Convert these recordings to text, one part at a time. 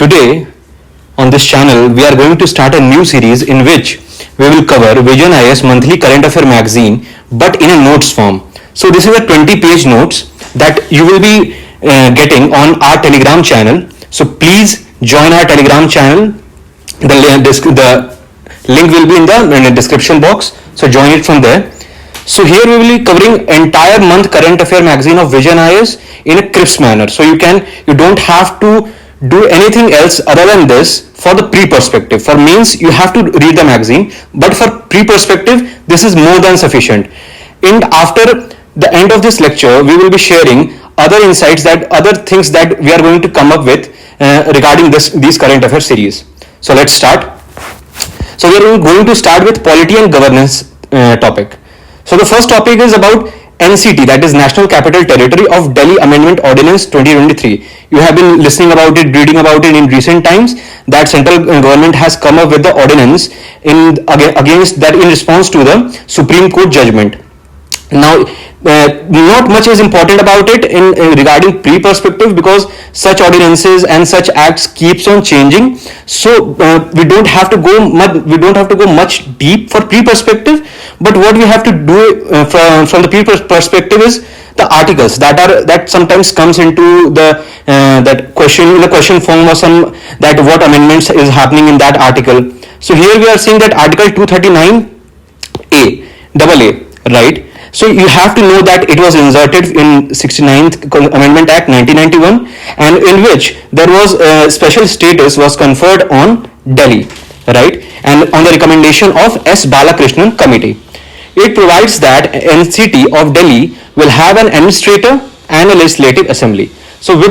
Today, on this channel, we are going to start a new series in which we will cover Vision IS monthly current affair magazine, but in a notes form. So this is a 20-page notes that you will be getting on our Telegram channel. So please join our Telegram channel. The link will be in the description box. So join it from there. So here we will be covering entire month current affair magazine of Vision IS in a crisp manner. So you don't have to do anything else other than this for the pre-perspective. For mains, you have to read the magazine, but for pre-perspective, this is more than sufficient. And after the end of this lecture, we will be sharing other insights, that other things that we are going to come up with regarding these current affair series. So let's start. So we are going to start with polity and governance topic. So the first topic is about NCT, that is National Capital Territory of Delhi Amendment Ordinance 2023. You have been listening about it, reading about it in recent times, that central government has come up with the ordinance against that, in response to the Supreme Court judgment. Now, not much is important about it in regarding pre-perspective, because such ordinances and such acts keeps on changing. So we don't have to go much deep for pre-perspective. But what we have to do from the pre-perspective is the articles that sometimes comes into the that question in the question form, or some that what amendments is happening in that article. So here we are seeing that Article 239A, AA, right? So you have to know that it was inserted in 69th Amendment Act 1991, and in which there was a special status was conferred on Delhi, right? And on the recommendation of S. Balakrishnan Committee. It provides that NCT of Delhi will have an administrator and a legislative assembly. So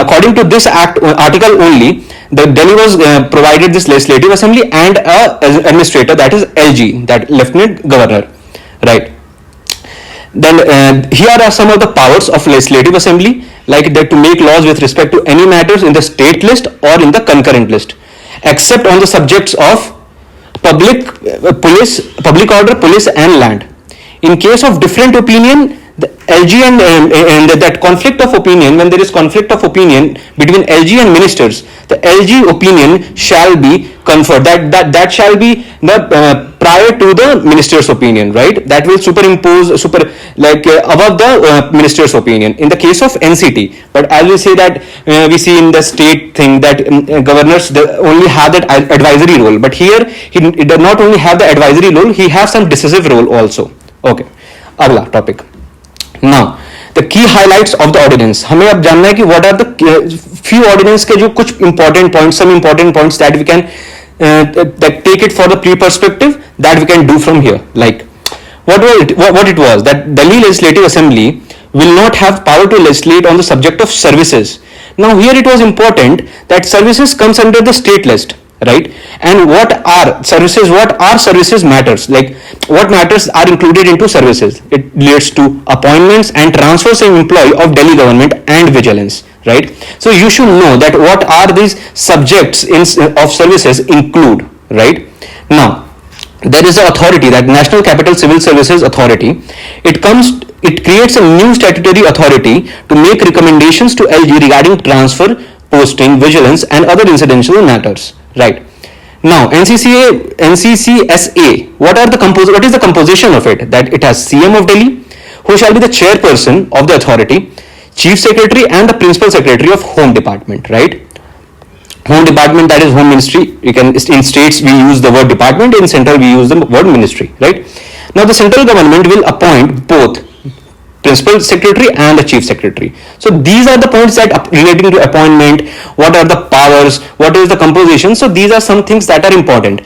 according to this article only, the Delhi was provided this legislative assembly and an administrator, that is LG, that Lieutenant Governor, right? Then here are some of the powers of legislative assembly, like that to make laws with respect to any matters in the state list or in the concurrent list, except on the subjects of public order, police and land. In case of different opinion, the LG and that conflict of opinion, when there is conflict of opinion between LG and ministers, the LG opinion shall be conferred. That shall be the prior to the minister's opinion, right? That will superimpose above the minister's opinion in the case of NCT. But as we say that we see in the state thing that governors only have that advisory role, but here he does not only have the advisory role, he has some decisive role also. Okay, अगला topic. Now the key highlights of the ordinance. हमें अब जानना है कि what are the few ordinance के जो कुछ important points, some important points that we can that take it for the pre-perspective that we can do from here. Like what it was that Delhi Legislative Assembly will not have power to legislate on the subject of services. Now here it was important that services comes under the state list, right? And what are services matters, like what matters are included into services. It relates to appointments and transfers of employee of Delhi government and vigilance, right? So you should know that what are these subjects of services include, right? Now there is an authority, that National Capital Civil Services Authority. It creates a new statutory authority to make recommendations to LG regarding transfer, posting, vigilance and other incidental matters, right? Now NCCSA, what is the composition of it? That it has CM of Delhi, who shall be the chairperson of the authority, Chief Secretary and the Principal Secretary of Home Department, right? Home Department, that is Home Ministry. In states we use the word department, in central we use the word ministry, right? Now the central government will appoint both Principal Secretary and the Chief Secretary. So these are the points that relating to appointment, what are the powers, what is the composition. So these are some things that are important.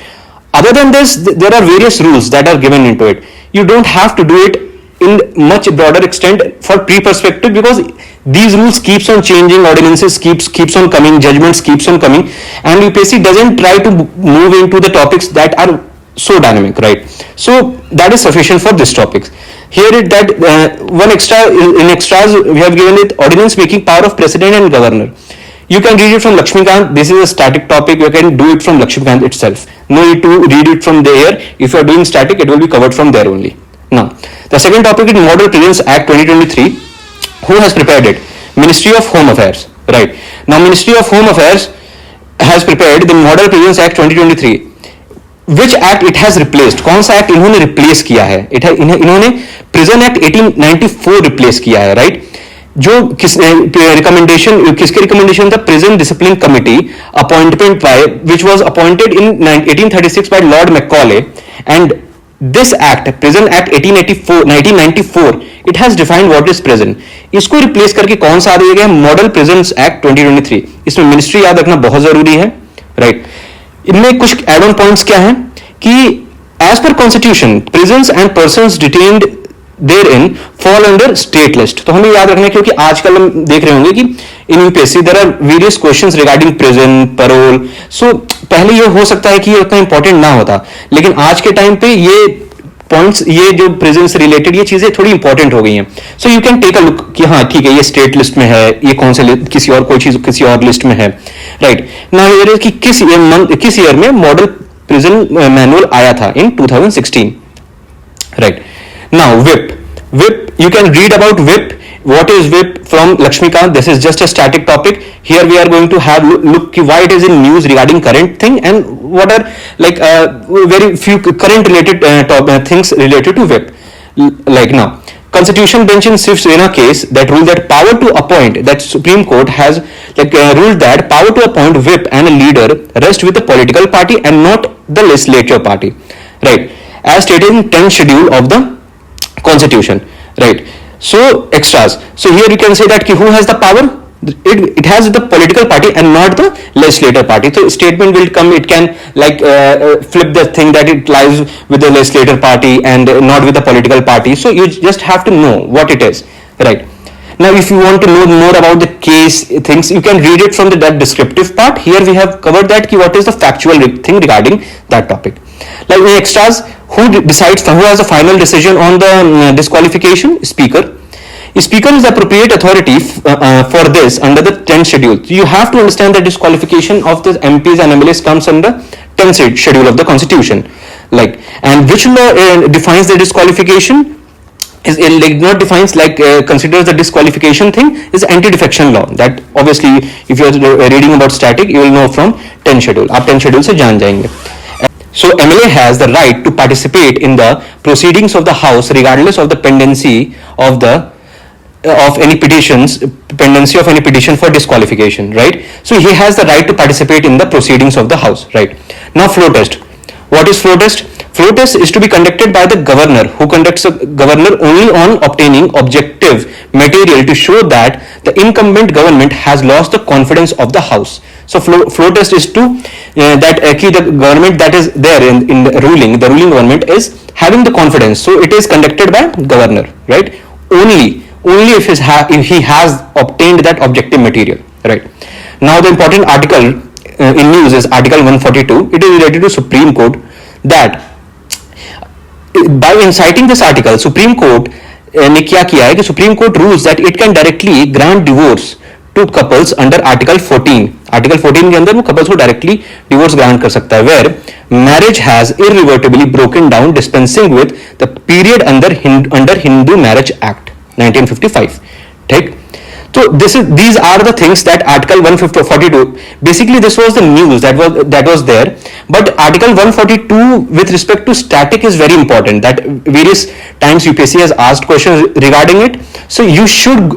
Other than this, there are various rules that are given into it. You don't have to do it in much broader extent for pre-perspective, because these rules keeps on changing, ordinances keeps on coming, judgments keeps on coming, and UPSC doesn't try to move into the topics that are so dynamic, right? So that is sufficient for this topic. Here one extras we have given it, ordinance making power of president and governor. You can read it from Lakshmikant. This is a static topic. You can do it from Lakshmikant itself. No need to read it from there. If you are doing static, it will be covered from there only. Now, the second topic is Model Presence Act 2023. Who has prepared it? Ministry of Home Affairs, right? Now, Ministry of Home Affairs has prepared the Model Prisons Act 2023. Which act it has replaced? कौन सा act इन्होंने replace किया है? इन्होंने prison act 1894 replace किया है, right? जो recommendation, किसके रिकमेंडेशन था? Prison discipline committee appointment by which was appointed in 1836 by Lord Macaulay, and this act, prison act 1994, it has defined what is prison. इसको रिप्लेस करके कौन सा आ दिया गया? Model prison act 2023. इसमें मिनिस्ट्री याद रखना बहुत जरूरी है, राइट? इनमें कुछ एड ऑन पॉइंट्स क्या हैं कि as per constitution prisons and persons detained therein fall under state list. तो हमें याद रखना है, क्योंकि आजकल हम देख रहे होंगे कि in UPSC there are various questions regarding prison, parole. So पहले ये हो सकता है कि ये उतना इंपॉर्टेंट ना होता, लेकिन आज के टाइम पे ये पॉइंट्स, ये जो प्रिजन से रिलेटेड ये चीजें थोड़ी इंपॉर्टेंट हो गई हैं. So you can take a look कि हाँ ठीक है, ये स्टेट लिस्ट में है, ये कौन से किसी और कोई चीज किसी और लिस्ट में है, राइट? नाउ कि किस ईयर में मॉडल प्रिजन मैनुअल आया था? इन 2016, right? Now whip, you can read about whip. What is whip from Lakshmikant? This is just a static topic. Here we are going to have look why it is in news regarding current thing, and what are like very few current related things related to whip. Like now, Constitution Bench in Shiv Sena case that ruled that power to appoint, that Supreme Court has ruled that power to appoint whip and a leader rest with the political party and not the legislature party, right? As stated in 10th schedule of the Constitution, right? So extras. So here you can say that who has the power? It has the political party and not the legislative party. So statement will come, it can flip the thing that it lies with the legislative party and not with the political party. So you just have to know what it is, right? Now if you want to know more about the case things, you can read it from that descriptive part. Here we have covered that what is the factual thing regarding that topic. Like the extras, who decides, who has the final decision on the disqualification? Speaker. Speaker is the appropriate authority for this under the 10th schedule. So you have to understand that disqualification of the MPs and MLAs comes under 10th schedule of the Constitution. Like, and which law defines the disqualification? Is not defines considers the disqualification thing is anti-defection law. That obviously if you are reading about static, you will know from 10th schedule. आप 10th schedule से जान जाएंगे. So MLA has the right to participate in the proceedings of the House regardless of the pendency of any pendency of any petition for disqualification, right? So he has the right to participate in the proceedings of the House, right? Now floor test. What is floor test? Floor test is to be conducted by the governor, who conducts a governor only on obtaining objective material to show that the incumbent government has lost the confidence of the House. So floor test is to that the government that is there in the ruling government is having the confidence. So it is conducted by governor, right? Only if he has obtained that objective material, right? Now the important article in news is Article 142. It is related to Supreme Court, that by inciting this article, Supreme Court ने क्या किया है कि Supreme Court rules that it can directly grant divorce to couples under Article 14. Article 14 के अंदर वो couples को directly divorce grant कर सकता है, where marriage has irreversibly broken down, dispensing with the period under Hindu Marriage Act 1955. ठीक? So these are the things that Article 142. Basically, this was the news that was there. But Article 142 with respect to static is very important. That various times UPSC has asked questions regarding it. So you should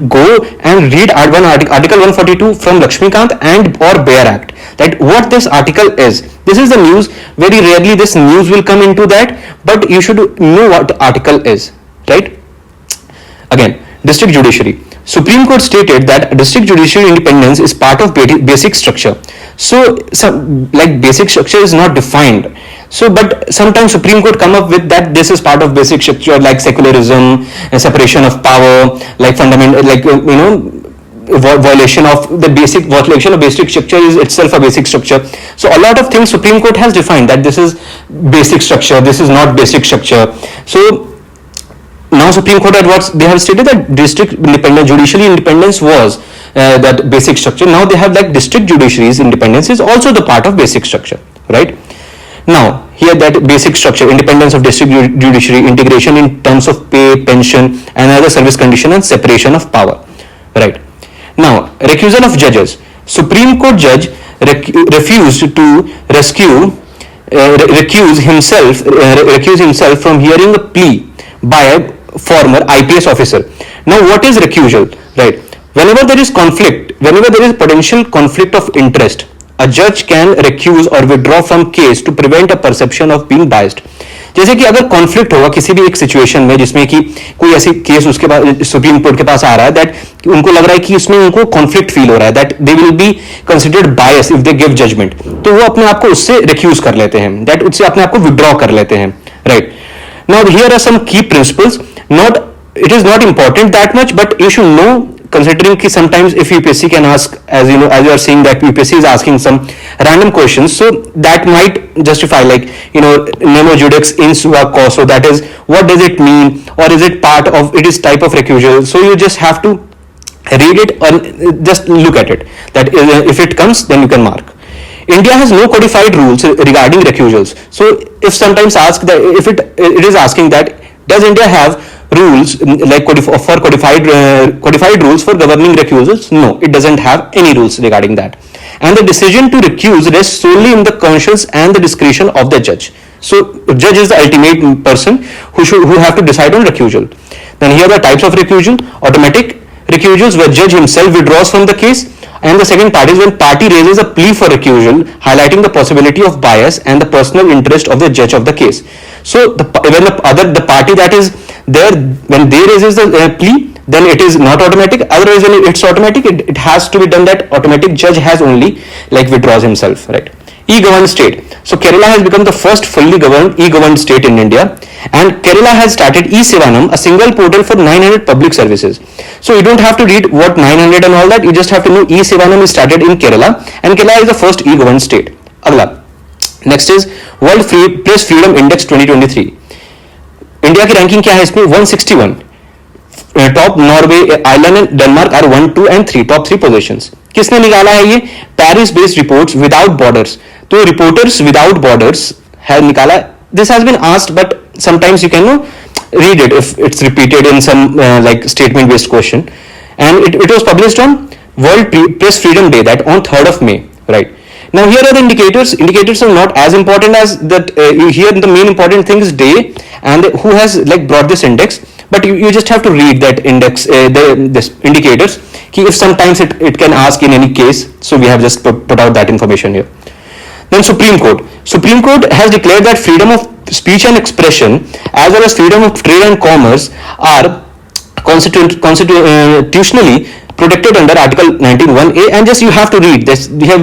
go and read Article 142 from Lakshmikant and or Baer Act. That what this article is. This is the news. Very rarely this news will come into that. But you should know what article is, right? Again, district judiciary. Supreme Court stated that district judicial independence is part of basic structure. So basic structure is not defined. So but sometimes Supreme Court come up with that this is part of basic structure, like secularism, separation of power, like fundamental, violation of basic structure is itself a basic structure. So a lot of things Supreme Court has defined that this is basic structure, this is not basic structure. So now Supreme Court they have stated that district independence, judiciary independence was that basic structure. Now they have district judiciary's independence is also the part of basic structure, right? Now here that basic structure, independence of district judiciary, integration in terms of pay, pension and other service condition, and separation of power, right? Now recusal of judges. Supreme Court judge refused to recuse himself from hearing a plea by a former IPS officer. Now, what is recusal? Right. Whenever there is potential conflict of interest, a judge can recuse or withdraw from case to prevent a perception of being biased. जैसे कि अगर conflict होगा किसी भी एक situation में जिसमें कि कोई ऐसी केस उसके पास सुप्रीम कोर्ट के पास आ रहा है दैट उनको लग रहा है कि इसमें उनको कॉन्फ्लिक्ट फील हो रहा है that they will be considered bias if they give judgement, तो वो अपने आप को उससे रिक्यूज कर लेते हैं, दैट उससे अपने आप को विड्रॉ कर लेते हैं. Right. Now here are some key principles. Not it is not important that much, but you should know, considering कि sometimes if UPSC can ask, as you know, as you are seeing that UPSC is asking some random questions, so that might justify, like, you know, nemo judex in sua causa, that is, what does it mean, or is it part of, it is type of recusal, so you just have to read it or just look at it, that if it comes then you can mark. India has no codified rules regarding recusals, so if sometimes asked that, if it is asking that, does India have rules like codified rules for governing recusals? No, it doesn't have any rules regarding that, and the decision to recuse rests solely in the conscience and the discretion of the judge. So judge is the ultimate person who have to decide on recusal. Then here are the types of recusal. Automatic recusals, where judge himself withdraws from the case, and the second part is when party raises a plea for recusal, highlighting the possibility of bias and the personal interest of the judge of the case. So when the party that is there, when they raises the plea, then it is not automatic. Otherwise, when it's automatic, it has to be done that automatic judge has only like withdraws himself. Right. E-governed state. So Kerala has become the first fully governed e-governed state in India, and Kerala has started e-Sevanam, a single portal for 900 public services. So you don't have to read what 900 and all that, you just have to know e-Sevanam is started in Kerala, and Kerala is the first e-governed state. Agla. Next is World Press Freedom Index 2023. India की ranking क्या है इसमें? 161. Top Norway, Ireland and Denmark are 1, 2 and 3, top 3 positions. किसने निकाला है ये? Paris based reports without borders. तो reporters without borders है निकाला. This has been asked, but sometimes you can no read it if it's repeated in some like statement based question, and it was published on World Press Freedom Day, that on 3rd of May. Right. Now here are the indicators are not as important as that. Here the main important thing is day and who has like brought this index, but you just have to read that index, this indicators, if sometimes it can ask in any case, so we have just put out that information here. Then Supreme Court has declared that freedom of speech and expression as well as freedom of trade and commerce are constitutionally protected under Article 19(1)(a), and just you have to read this. Why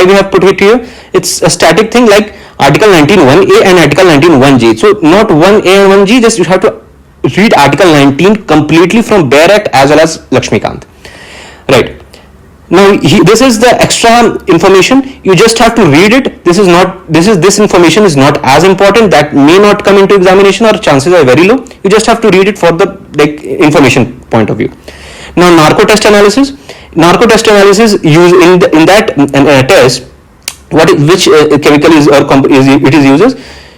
we have put it here? It's a static thing like Article 19(1)(a) and Article 19(1)(g). So not 1A and 1G, just you have to read Article 19 completely from Bare Act as well as Lakshmikant. Right. Now this is the extra information. You just have to read it. This information is not as important. That may not come into examination, or chances are very low. You just have to read it for the like information point of view. Now narco test analysis. Use in that test which chemical is or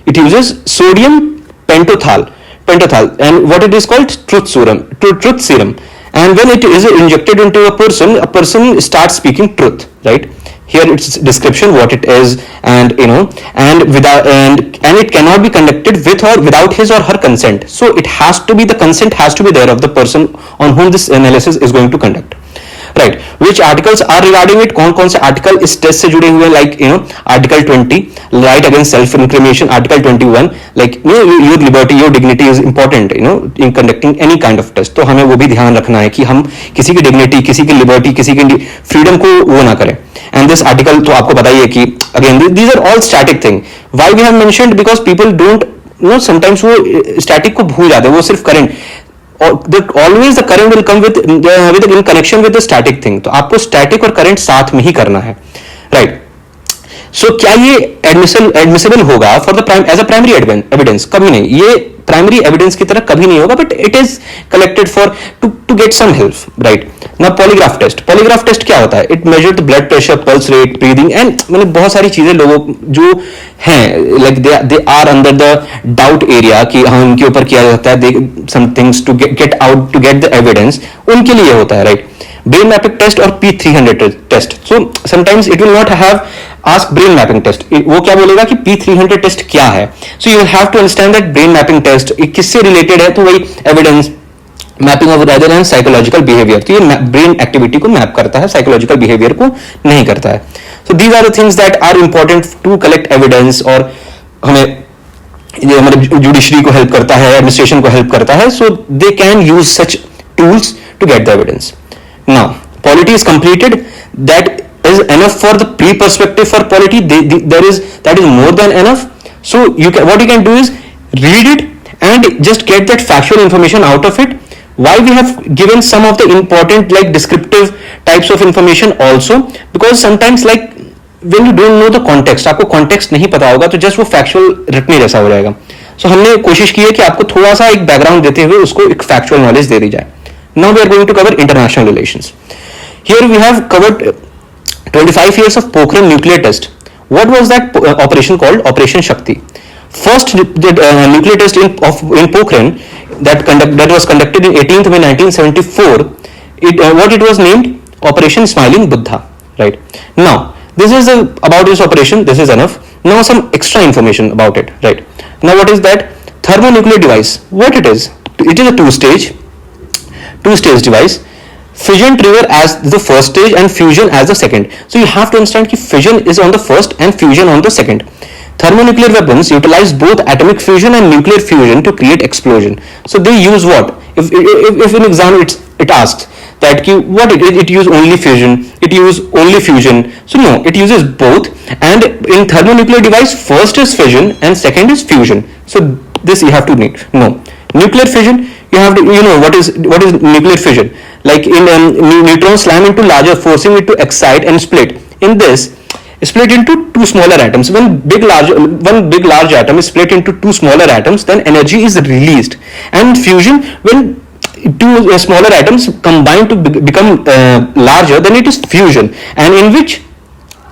it uses sodium pentothal, and what it is called? Truth serum. And when it is injected into a person starts speaking truth. Right. Here it's description what it is, and and it cannot be conducted with or without his or her consent. So the consent has to be there of the person on whom this analysis is going to conduct. Right. Which articles are regarding it? कौन से article इस test से जुड़े हुए? like Article 20, right against self incrimination. Article 21, like your liberty, your dignity is important in conducting any kind of test. तो हमें वो भी ध्यान रखना है कि हम किसी की dignity, किसी की liberty, किसी की freedom को वो ना करें. And this article तो आपको पता ही है कि again these are all static thing. Why we have mentioned? Because people don't sometimes वो static को भूल जाते हैं, वो सिर्फ current, always the current will come with in connection with the static thing. तो आपको static और current साथ में ही करना है. Right. So क्या ये admissible होगा for the as a primary evidence? कभी नहीं. ये प्राइमरी एविडेंस की तरह कभी नहीं होगा, but it is collected for to get some help. Right. Now polygraph test क्या होता है? It measure the blood pressure, pulse rate, breathing and मतलब बहुत सारी चीजें लोगों जो हैं like they are under the doubt area कि हाँ उनके ऊपर किया जाता है some things to get the evidence, उनके लिए होता है. Right. brain mapping test or P300 test. So sometimes it will not have ask brain mapping test. वो क्या बोलेगा कि P300 test क्या है. So you will have to understand that brain mapping test किससे related है, तो वही evidence mapping of rather and psychological behaviour. तो ये ब्रेन एक्टिविटी को मैप करता है, साइकोलॉजिकल बिहेवियर को नहीं करता है. So these are the things that are important to collect evidence, और हमें ये हमारे जुडिशरी को हेल्प करता है, एडमिनिस्ट्रेशन को हेल्प करता है. So they can use such tools to get the evidence. Now polity is completed. That is enough for the pre perspective for polity. That is more than enough. So you can, what you can do is read it and just get that factual information out of it. Why we have given some of the important like descriptive types of information also, because sometimes like when you don't know the context, आपको context नहीं पता होगा तो just वो factual रटने जैसा हो जाएगा. So हमने कोशिश की है कि आपको थोड़ा सा एक background देते हुए उसको एक factual knowledge दे दी जाए. Now we are going to cover international relations. Here we have covered 25 years of Pokhran nuclear test. What was that operation called? Operation Shakti. First nuclear test in Pokhran that was conducted in 18th May 1974. What it was named? Operation Smiling Buddha. Right. Now this is about this operation. This is enough. Now some extra information about it. Right. Now what is that? Thermonuclear device. What it is? It is a two-stage device. Fission trigger as the first stage and fusion as the second. So you have to understand that fission is on the first and fusion on the second. Thermonuclear weapons utilize both atomic fusion and nuclear fusion to create explosion. So they use what? If in exam it asks that what it use only fusion, it use only fusion. So no, it uses both. And in thermonuclear device, first is fission and second is fusion. So this you have to know. Nuclear fission, you have to what is nuclear fission. Like in neutrons slam into larger, forcing it to excite and split. In this, split into two smaller atoms. When one big large atom is split into two smaller atoms, then energy is released. And fusion, when two smaller atoms combine to become larger, then it is fusion, and in which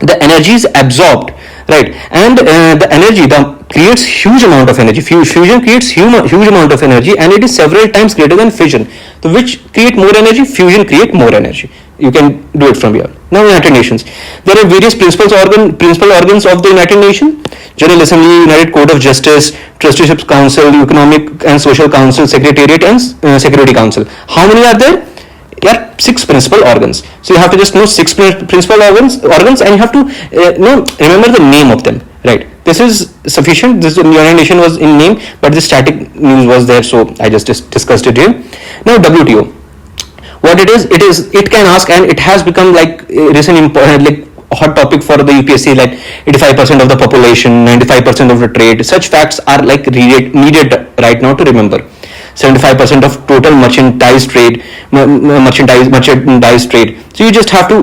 the energy is absorbed, right? And the energy creates huge amount of energy. Fusion creates huge amount of energy, and it is several times greater than fission. So which create more energy? Fusion create more energy. You can do it from here. Now United Nations. There are various principal organs of the United Nations. General Assembly, United Court of Justice, Trusteeship Council, Economic and Social Council, Secretariat and Security Council. How many are there? There are 6 principal organs. So you have to just know 6 principal organs, and you have to remember the name of them. Right. This is sufficient. This United Nation was in name, but the static news was there, so I just discussed it here. Now WTO. What it is? It can ask, and it has become like recent important, like hot topic for the UPSC. Like 85% of the population, 95% of the trade. Such facts are like needed right now to remember. 75% of total merchandise trade. So you just have to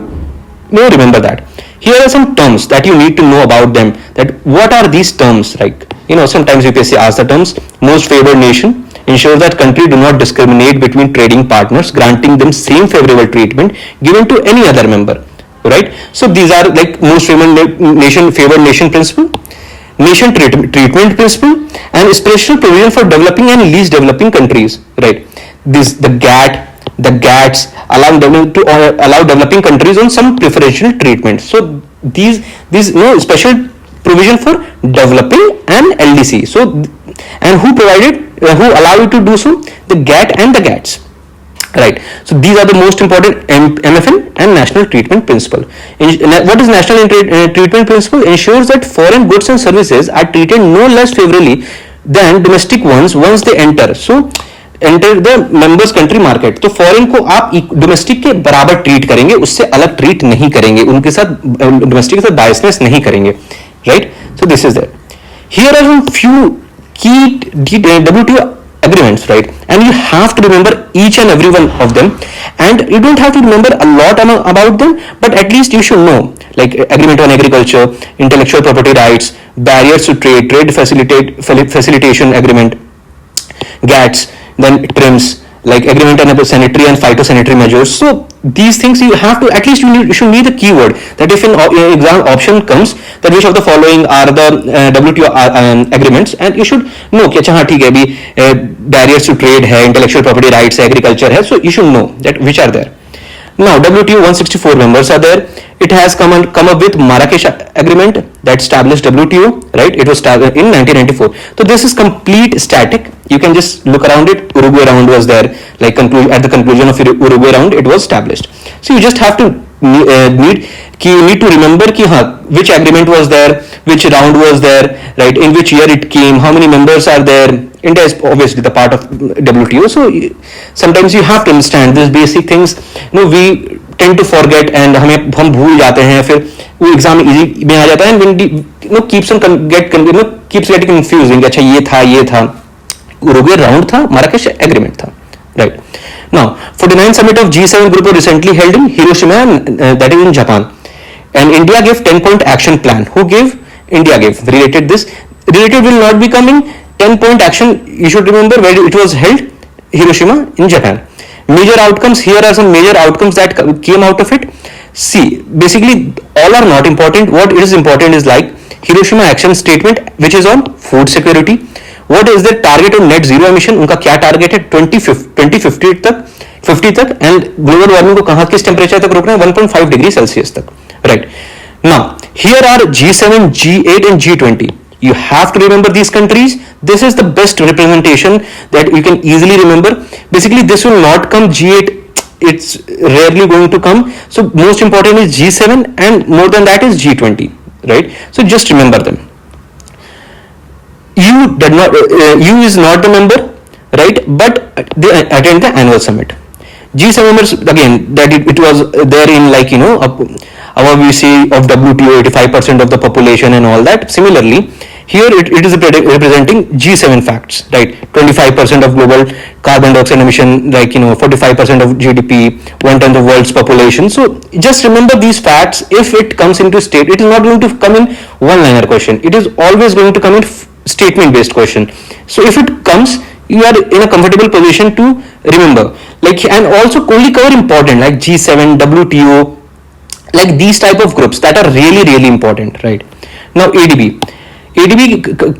remember that. Here are some terms that you need to know about them. That what are these terms? Like sometimes UPSC asks the terms. Most favored nation. Ensure that country do not discriminate between trading partners, granting them same favorable treatment given to any other member. Right? So these are like most favored nation principle, nation treatment principle, and special provision for developing and least developing countries. Right? The GATS allow developing countries on some preferential treatment. So these special provision for developing and LDC. So and who allow you to do so? The GATT and the GATS. Right. So these are the most important MFN and national treatment principle. What is national treatment principle? Ensures that foreign goods and services are treated no less favorably than domestic ones once they enter. So enter the members country market. तो foreign को आप domestic के बराबर treat करेंगे, उससे अलग treat नहीं करेंगे, उनके साथ डोमेस्टिक के साथ बायसनेस नहीं करेंगे. Right. So this is that. Here are few key WTO agreements, right? And you have to remember each and every one of them, and you don't have to remember a lot about them, but at least you should know, like agreement on agriculture, intellectual property rights, barriers to trade facilitation agreement, GATS, then TRIMS, like agreement on sanitary and phytosanitary measures. So these things you have to, at least you should need the keyword, that if in exam option comes that which of the following are the WTO agreements, and you should know कि अच्छा हाँ ठीक है अभी barriers to trade है, intellectual property rights है, agriculture है, so you should know that which are there. Now WTO 164 members are there. It has come up with Marrakesh Agreement that established WTO, right? It was started in 1994. So this is complete static. You can just look around it. Uruguay round was there, like at the conclusion of Uruguay round, it was established. So you just have to you need to remember ki, which agreement was there, which round was there, right? In which year it came, how many members are there. India is obviously the part of WTO, so sometimes you have to understand these basic things. We tend to forget and हम भूल जाते हैं, फिर वो exam easy में आ जाता है and keeps getting confusing. अच्छा ये था उरुग्वे राउंड था, माराकेश एग्रीमेंट था, right? Now 49 summit of G7 group was recently held in Hiroshima, that is in Japan, and India gave 10-point action plan. Who gave? India gave. Related will not be coming. 10-point action, you should remember where it was held, Hiroshima in Japan. Major outcomes, here are some major outcomes that came out of it. See, basically all are not important. What is important is like Hiroshima action statement, which is on food security. What is the target of net zero emission? उनका क्या target है 2050 तक, and global warming को कहां किस temperature तक रोकना है 1.5 डिग्री सेल्सियस तक, right? Now here are G7, G8 and G20. You have to remember these countries. This is the best representation that you can easily remember. Basically this will not come G8, it's rarely going to come. So most important is G7 and more than that is G20, right? So just remember them. EU is not the member, right? But they attend the annual summit. G7 members, again, that it was there in our we see of WTO 85% of the population and all that. Similarly, here it is representing G7 facts, right? 25% of global carbon dioxide emission, 45% of GDP, 1/10 of world's population. So just remember these facts. If it comes into state, it is not going to come in one-liner question. It is always going to come in statement-based question. So if it comes, you are in a comfortable position to remember. And also only cover important like G7, WTO, like these type of groups that are really, really important, right? Now ADB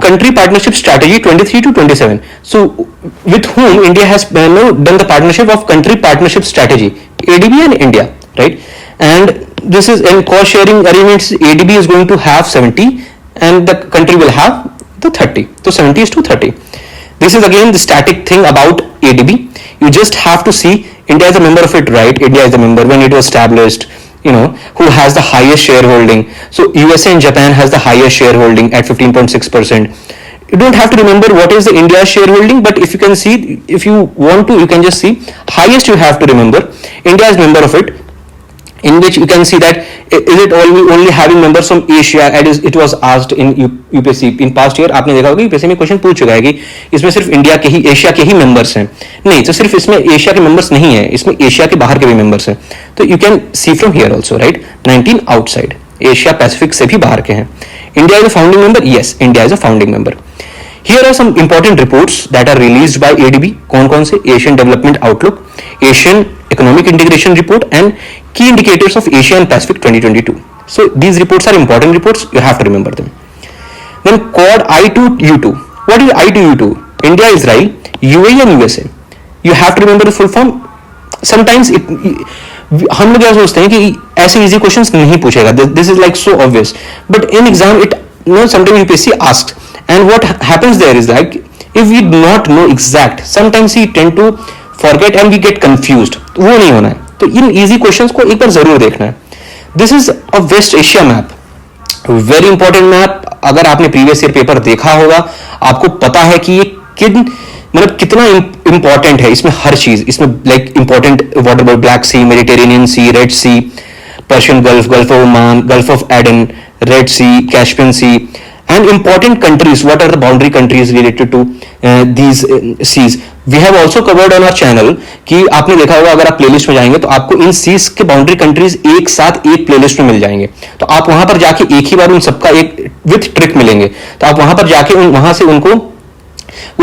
country partnership strategy 23 to 27. So with whom India has done the partnership of country partnership strategy, ADB and India, right? And this is in cost sharing arrangements. ADB is going to have 70 and the country will have the 30. So 70 is to 30. This is again the static thing about ADB. You just have to see India is a member of it, right? India is a member when it was established. Who has the highest shareholding. So USA and Japan has the highest shareholding at 15.6%. You don't have to remember what is the India shareholding, but if you can see, if you want to, you can just see highest you have to remember. India is member of it, in which you can see that is it only having members from Asia, as it was asked in UPSC in past year. आपने देखा होगा UPSC में question पूछ चुका है कि इसमें सिर्फ इंडिया के ही, एशिया के ही मेंबर्स हैं. नहीं, तो सिर्फ इसमें एशिया के मेंबर्स नहीं है, इसमें एशिया के बाहर के भी मेंबर्स हैं. तो you can see from here also, right? 19 outside Asia Pacific से भी बाहर के हैं. India is a founding member. Yes, India is a founding member. Here are some important reports that are released by ADB. कौन से? Asian Development Outlook, Asian Economic Integration Report and Key Indicators of Asia and Pacific 2022. So these reports are important reports. You have to remember them. Then Quad I2U2. What is I2U2? India, Israel, UAE and USA. You have to remember the full form. Sometimes हम लोग क्या सोचते हैं कि ऐसे easy questions नहीं पूछेगा. This is like so obvious. But in exam it sometimes UPSC asks. And what happens there is like if we do not know exact, sometimes we tend to forget and we get confused. वो नहीं होना है. तो इन easy questions को एक बार जरूर देखना है. This is a West Asia map, very important map. अगर आपने previous year पेपर देखा होगा, आपको पता है कि ये कितना इंपॉर्टेंट है. इसमें हर चीज, इसमें like important water body, Black Sea, Mediterranean Sea, Red Sea, Persian Gulf, Gulf of Oman, Gulf of Aden, Red Sea, Caspian Sea, and important countries. What are the boundary countries related to these seas? We have also covered on our channel कि आपने देखा होगा, अगर आप playlist में जाएंगे तो आपको इन सीज के बाउंड्री कंट्रीज एक साथ एक प्लेलिस्ट में मिल जाएंगे. तो आप वहां पर जाके एक ही बार उन सबका एक विथ ट्रिक मिलेंगे. तो आप वहां पर जाके वहां से उनको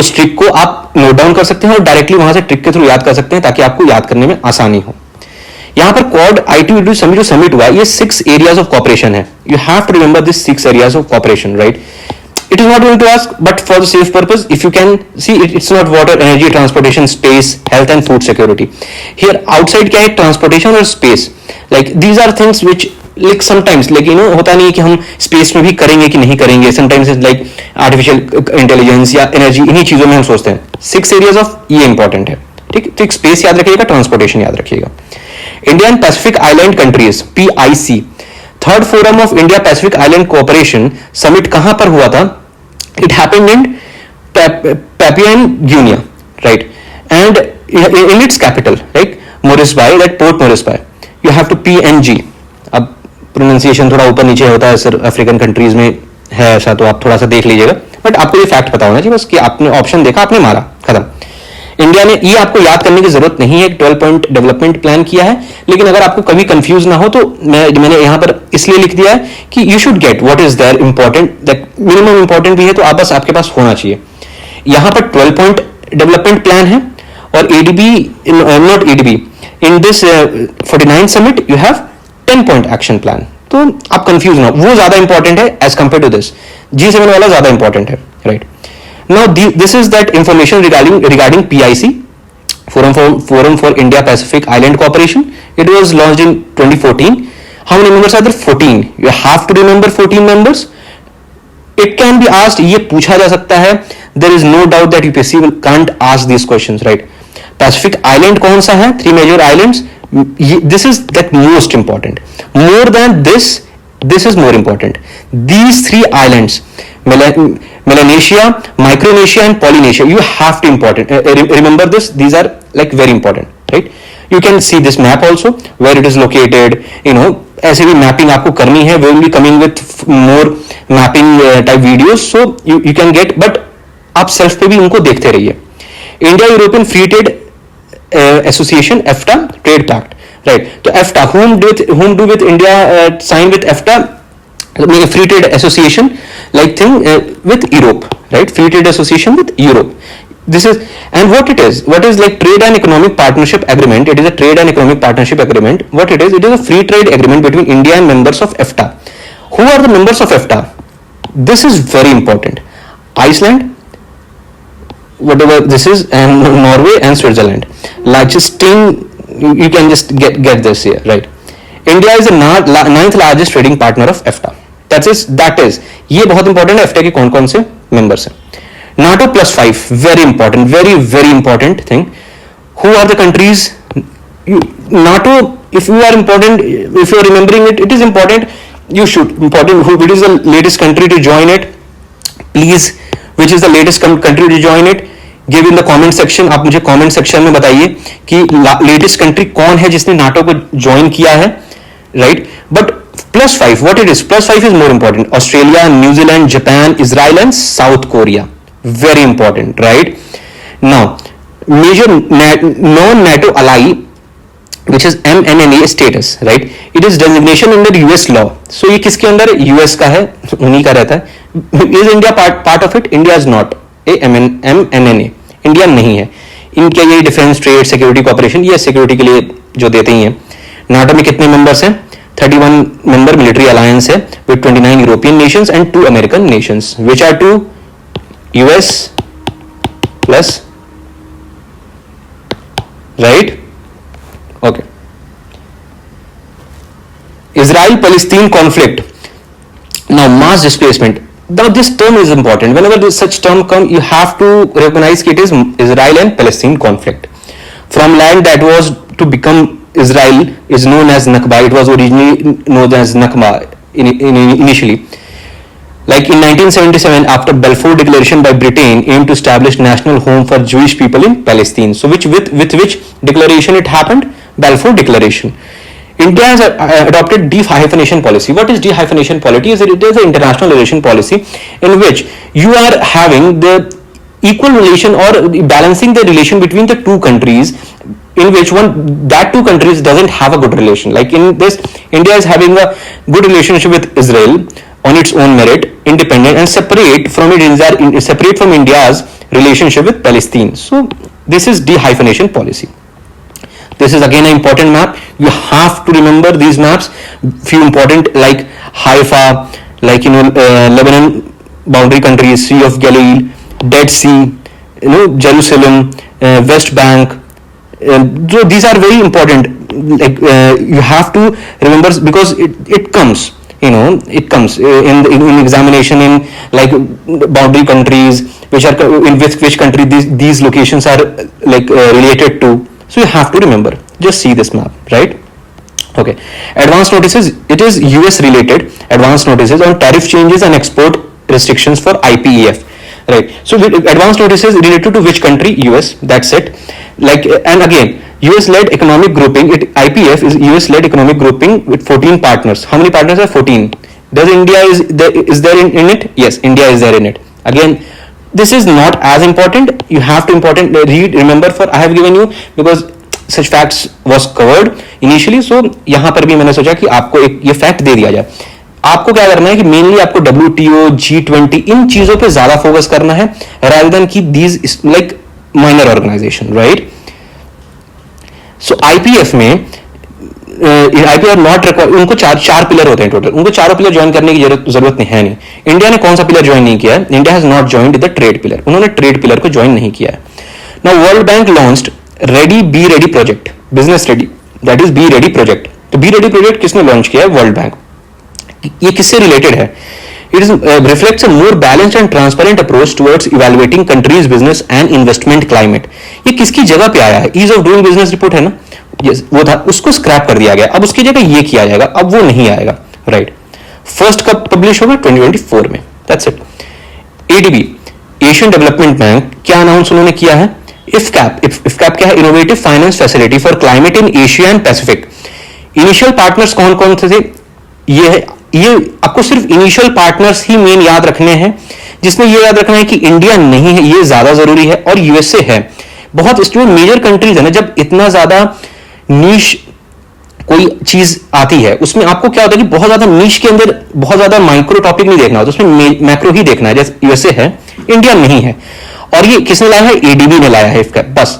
उस ट्रिक को आप नोट डाउन कर सकते हैं और डायरेक्टली वहां से ट्रिक के थ्रू याद कर सकते हैं ताकि आपको याद करने में आसानी हो. यहां पर क्वाड I2U2 जो समिट हुआ, ये 6 एरियाज ऑफ कॉपरेशन है. You have to remember this 6 areas of cooperation, right? It is not going to ask, but for the safe purpose, if you can see, it's not water, energy, transportation, space, health and food security. Here outside क्या है, transportation और space. Like these are things which like sometimes like होता नहीं है कि हम space में भी करेंगे कि नहीं करेंगे. Sometimes it's like artificial intelligence या energy, इन्हीं चीजों में हम सोचते हैं. 6 areas of ये important है. ठीक, तो एक space याद रखिएगा, transportation याद रखिएगा. Indian Pacific Island Countries PIC, third forum of India Pacific island cooperation summit कहां पर हुआ था? It happened in Papua New Guinea, right? And in its capital, right, Morris Bay, that Port Morris Bay. You have to PNG. अब pronunciation थोड़ा ऊपर नीचे होता है सर, अफ्रीकन कंट्रीज में है ऐसा, तो आप थोड़ा सा देख लीजिएगा. बट आपको ये फैक्ट पता होना चाहिए बस कि आपने ऑप्शन देखा, आपने मारा, खत्म. इंडिया ने, ये आपको याद करने की जरूरत नहीं है, 12 पॉइंट डेवलपमेंट प्लान किया है. लेकिन अगर आपको कभी कंफ्यूज ना हो तो मैंने यहां पर इसलिए लिख दिया है कि you should get what is there important, that minimum important भी है तो आप बस आपके पास होना चाहिए. यहां पर 12 पॉइंट डेवलपमेंट प्लान है और ADB, not ADB, in this 49 summit you have 10 point action plan. तो आप कंफ्यूज ना हो, वो ज्यादा इंपॉर्टेंट है as compare to this. G7 वाला ज्यादा इंपॉर्टेंट है, right? Now this is that information regarding PIC, Forum for India Pacific Island Cooperation. It was launched in 2014. How many members are there? 14. You have to remember 14 members. It can be asked, ये पूछा जा सकता है. There is no doubt that UPSC can't ask these questions, right? Pacific Island कौन सा है? 3 major islands. This is that most important. More than this is more important. These 3 islands, Melanesia, Micronesia and Polynesia, you have to remember this. These are like very important, right? You can see this map also where it is located. ऐसे भी mapping आपको करनी है. We will be coming with more mapping type videos, so you can get, but आप self पे भी उनको देखते रहिए. India European Free Trade Association, EFTA trade pact, right? तो EFTA, whom do with India sign with EFTA, free trade association like thing with Europe, right? Free trade association with Europe. This is, and what is like trade and economic partnership agreement. It is a trade and economic partnership agreement. What it is a free trade agreement between India and members of EFTA. Who are the members of EFTA? This is very important. Iceland, whatever this is, and Norway and Switzerland. Largest thing, you can just get this here, right? India is the 9th largest trading partner of EFTA. That is ये बहुत important है. EFTA के कौन कौन से members हैं? NATO +5, very important, very very important thing. Who are the countries? NATO, if you are remembering it, it is important. You should important. Which is the latest country to join it? Please, which is the latest country to join it? Give in the comment section. आप मुझे comment section में बताइए कि latest country कौन है जिसने NATO को join किया है, right? But +5, what it is? +5 is more important. Australia, New Zealand, Japan, Israel and South Korea. Very important, right? Now, major non-NATO ally, which is MNNA status, right? It is designation under US law. So ये किसके अंदर है? US का है, उन्हीं का रहता है. Is India part of it? India is not. MNNA India नहीं है. इनके ये डिफेंस, ट्रेड, सिक्योरिटी कॉपरेशन, ये सिक्योरिटी के लिए जो देते ही हैं. नाटो में कितने मेंबर्स हैं? 31 member military alliance है with 29 European nations and 2 American nations, which are 2 US plus, right? Okay. Israel-Palestine conflict. Now mass displacement. Now this term is important. Whenever such term come, you have to recognize it is Israel and Palestine conflict. From land that was to become Israel is known as Nakba. It was originally known as Nakba initially. Like in 1977, after Balfour Declaration by Britain aimed to establish national home for Jewish people in Palestine. So with which declaration it happened? Balfour Declaration. India has adopted de-hyphenation policy. What is de-hyphenation policy? It is an international relation policy in which you are having the equal relation or balancing the relation between the two countries, in which two countries doesn't have a good relation. Like in this, India is having a good relationship with Israel on its own merit, independent and separate from India's relationship with Palestine. So this is de-hyphenation policy. This is again an important map. You have to remember these maps. Few important like Haifa, like Lebanon, boundary countries, Sea of Galilee, Dead Sea, Jerusalem, West Bank. So these are very important. Like you have to remember, because it comes, it comes in examination, in like boundary countries, which are in which country these locations are like related to. So you have to remember. Just see this map, right? Okay. Advance notices. It is US related. Advance notices on tariff changes and export restrictions for IPEF. Right. So advance notices related to which country? US. That's it. Like, and again, US led economic grouping. IPF is US led economic grouping with 14 partners. How many partners are 14? Does India is there in it? Yes, India is there in it. Again, this is not as important. You have to remember, for I have given you because such facts was covered initially. So यहाँ पर भी मैंने सोचा कि आपको एक ये fact they दिया जाए. आपको क्या करना है कि मेनली आपको WTO, G20 इन चीजों पे ज्यादा फोकस करना है, rather than की these like minor organization, right? So IPF में IPF नॉट रिक्वायर्ड, उनको चार पिलर होते हैं टोटल. उनको चारों पिलर ज्वाइन करने की जरूरत नहीं है. नहीं, इंडिया ने कौन सा पिलर ज्वाइन नहीं किया है? India has not joined the trade pillar. उन्होंने ट्रेड पिलर को ज्वाइन नहीं किया है. Now world bank launched be ready project, business ready, that is be ready project. तो बी रेडी प्रोजेक्ट किसने लॉन्च किया है? World bank. ये किससे रिलेटेड है? It reflects a more balanced and transparent approach towards evaluating countries' business and investment climate. ये किसकी जगह पे आया है? Ease of doing business report है ना, yes, वो था, उसको स्क्रैप कर दिया गया. अब उसकी जगह ये किया जाएगा, अब वो नहीं आएगा, राइट? फर्स्ट कब पब्लिश होगा? 2024 में. That's it. ADB, Asian development bank, क्या अनाउंस उन्होंने किया है? इफकैप क्या है? Innovative finance facility for climate in Asia and Pacific. Initial partners कौन कौन थे? ये आपको सिर्फ इनिशियल पार्टनर्स ही मेन याद रखने हैं, जिसमें ये याद रखना है कि इंडिया नहीं है, ये ज्यादा जरूरी है, और यूएसए है. बहुत इसमें मेजर कंट्रीज है ना, जब इतना ज्यादा नीश कोई चीज आती है, उसमें आपको क्या होता है कि बहुत ज्यादा नीश के अंदर बहुत ज्यादा माइक्रो टॉपिक नहीं देखना होता, उसमें मैक्रो ही देखना है. जैसे यूएसए है, इंडिया नहीं है. और ये किसने लाया है? एडीबी ने लाया है, बस.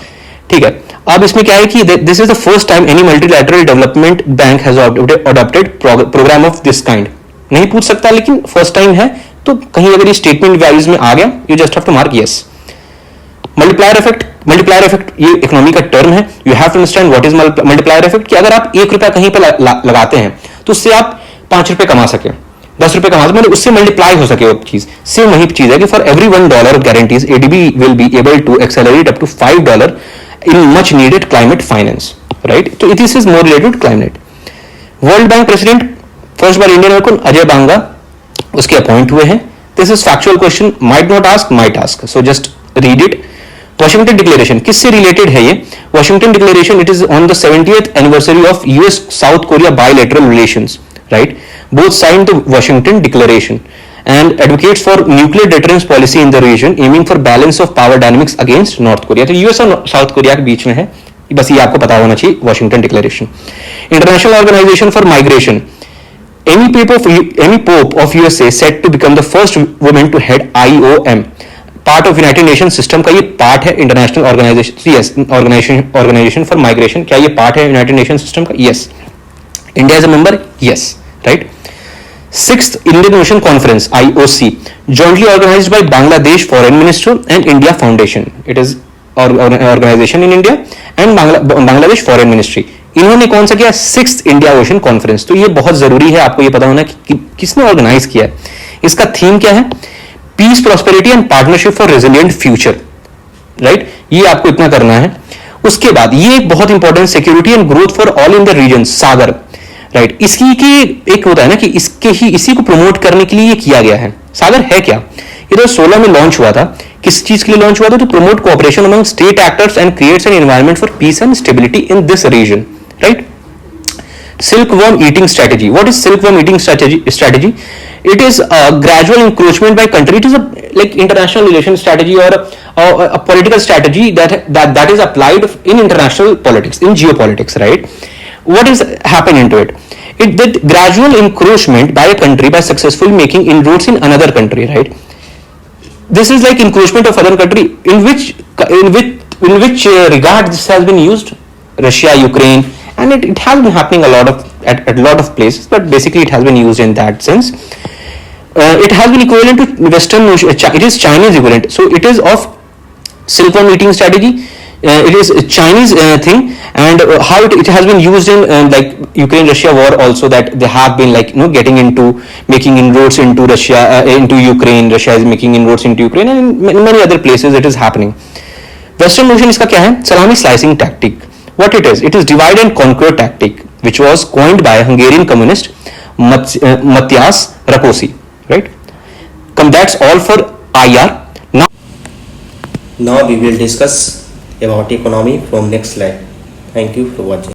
ठीक है. अब इसमें क्या है कि this is the first time any multilateral development bank has adopted programme of this kind. नहीं पूछ सकता, लेकिन फर्स्ट टाइम है, तो कहीं अगर ये स्टेटमेंट वैल्यूज में आ गया, you just have to mark yes. Multiplier effect ये इकोनॉमी का टर्म है. You have to understand what is multiplier effect. कि अगर आप ₹1 कहीं पे लगाते हैं, तो उससे आप ₹5 कमा सके, ₹10 कमा सके, मतलब उससे मल्टीप्लाई हो सके वो चीज. सेम वही चीज है कि for every $1 of guarantees ADB will be able to accelerate up to $5 in much needed climate finance, right? So this is more related to climate. World Bank president first bar Indian कौन? अजय बांगा, उसके appoint हुए हैं. This is factual question, might not ask, might ask, so just read it. Washington Declaration किससे related है ये? Washington Declaration, it is on the 70th anniversary of US South Korea bilateral relations, right? Both signed the Washington Declaration and advocates for nuclear deterrence policy in the region, aiming for balance of power dynamics against North Korea. तो US और south Korea के बीच में है, बस ये आपको पता होना चाहिए. Washington declaration. International Organisation for Migration, Amy Pope of USA set to become the first women to head IOM, part of United Nation system का ये पार्ट है. International Organisation, yes, Organisation for Migration, क्या ये part है United Nation system का? Yes. India is a member, yes, right. Sixth Indian Ocean Conference (IOC), jointly organized by Bangladesh Foreign Minister and India Foundation. It is organization in India and Bangladesh Foreign Ministry. इन्होंने कौन सा किया? 6th India Ocean Conference. तो ये बहुत जरूरी है, आपको ये पता होना कि किसने ऑर्गेनाइज किया है. इसका थीम क्या है? Peace, prosperity and partnership for resilient future, right? ये आपको इतना करना है. उसके बाद ये एक बहुत important, security and growth for all in the region, Sagar, right. इसकी की एक होता है ना कि इसी को प्रमोट करने के लिए ये किया गया है. सागर है क्या? ये 2016 में लॉन्च हुआ था. किस चीज के लिए लॉन्च हुआ था? To promote cooperation among state actors and creates an environment for peace and stability in this region, right. Silkworm eating strategy. What is silkworm eating strategy? It is a gradual encroachment by country. It is a like international relation strategy or a political strategy that is applied in international politics, in geopolitics, right? What is happen into it? It did gradual encroachment by a country by successfully making inroads in another country, right? This is like encroachment of other country. In which regard this has been used? Russia, Ukraine. And it has been happening at a lot of places, but basically it has been used in that sense. it has been equivalent to Western notion. It is Chinese equivalent. So it is of Silk Road Meeting strategy. It is a Chinese thing, and how it has been used in like Ukraine-Russia war also, that they have been like getting into making inroads into Russia, into Ukraine. Russia is making inroads into Ukraine, and in many other places it is happening. Western notion इसका क्या है? Salami slicing tactic. What it is? It is divide and conquer tactic, which was coined by Hungarian communist Matyas Rakosi. Right? That's all for IR. Now we will discuss about economy from next slide. Thank you for watching.